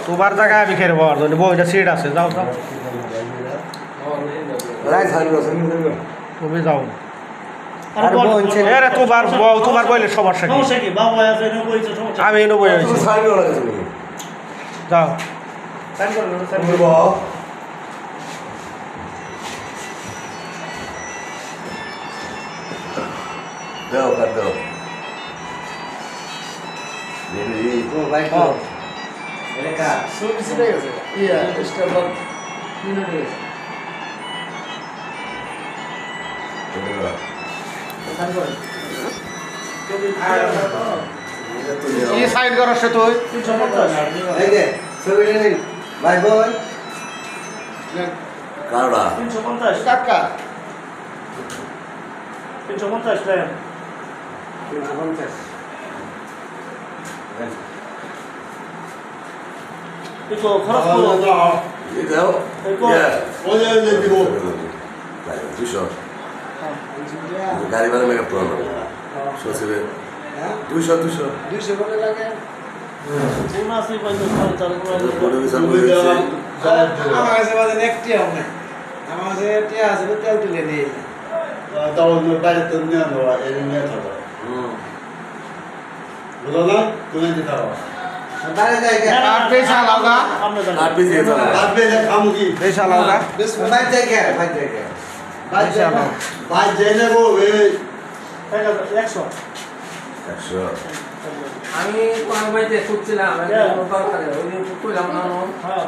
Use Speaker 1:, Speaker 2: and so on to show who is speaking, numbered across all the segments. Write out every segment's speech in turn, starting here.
Speaker 1: তোমার জায়গায় আমি খেয়ে বল বইটা সিট আছে যাও যাও তুমি যাও তোমার বইলে সমস্যা কি আমি এনে বই যাও
Speaker 2: Deu, cartão.
Speaker 3: Ele é cara. Sobre isso daí, Zé. Iya, işte bak. Yine diyor.
Speaker 1: কি সাইড করছ তুই
Speaker 3: এই যে ছবিটা নিন ভাই বল
Speaker 2: Cara,
Speaker 3: 350 টাকা
Speaker 4: 350 টাকা
Speaker 3: 350
Speaker 4: 이거 খরচ করো
Speaker 2: entendeu?
Speaker 4: 이거
Speaker 2: Olha ele pegou. Vai, puxa. O cara vai na mega plana. Deixa você ver. Puxa.
Speaker 3: 200 করে লাগে
Speaker 4: উনাসি পয়সা চালু করে
Speaker 2: Quando eu examino ele,
Speaker 3: আমার কাছে বাজে একটি হবে না আমার কাছে টি আছে তেল তুলে নেই
Speaker 5: তাও বাইরে তো নিয়ে আনো এই নিয়ে থাকো বুঝলো না তুমি দিতে পারো
Speaker 3: বাইরে যাই গে
Speaker 1: আর পয়সা লাউগা
Speaker 4: আমরা জানি
Speaker 2: आप भी ये था.
Speaker 5: বাদবে যে খামু কি
Speaker 1: পয়সা লাউগা
Speaker 3: বাইরে যাই গে
Speaker 1: পয়সা লাও
Speaker 5: বাদ জেনে গো এই
Speaker 4: 100
Speaker 2: Cachorro.
Speaker 6: আমি তোমার বাড়িতে খুঁজছিলাম কইলাম না
Speaker 4: হ্যাঁ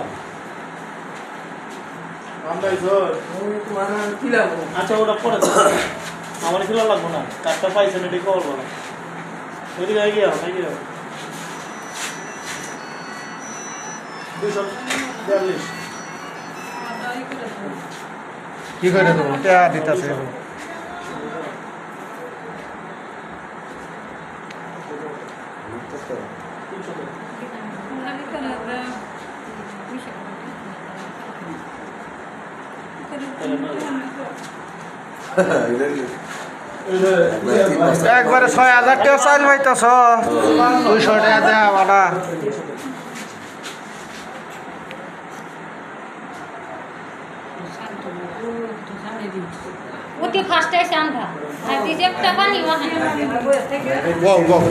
Speaker 4: আমরা জোর
Speaker 6: তোমার কি লাগবো
Speaker 4: আচ্ছা ওটা পরে আমার খেলা লাগবো না কার্ডটা পাইছেন এটি করবো না এদিকে এগিয়ে যাও 242
Speaker 1: কি করে দেবো টা দিতেছে একবারে 6000 টাকা চাইল পাইতেছ 200 টাকা দেওয়া বাড়া
Speaker 7: ওটি ফার্স্ট টাইম আনবা আর রিজেক্ট টাকা নিবা
Speaker 1: বল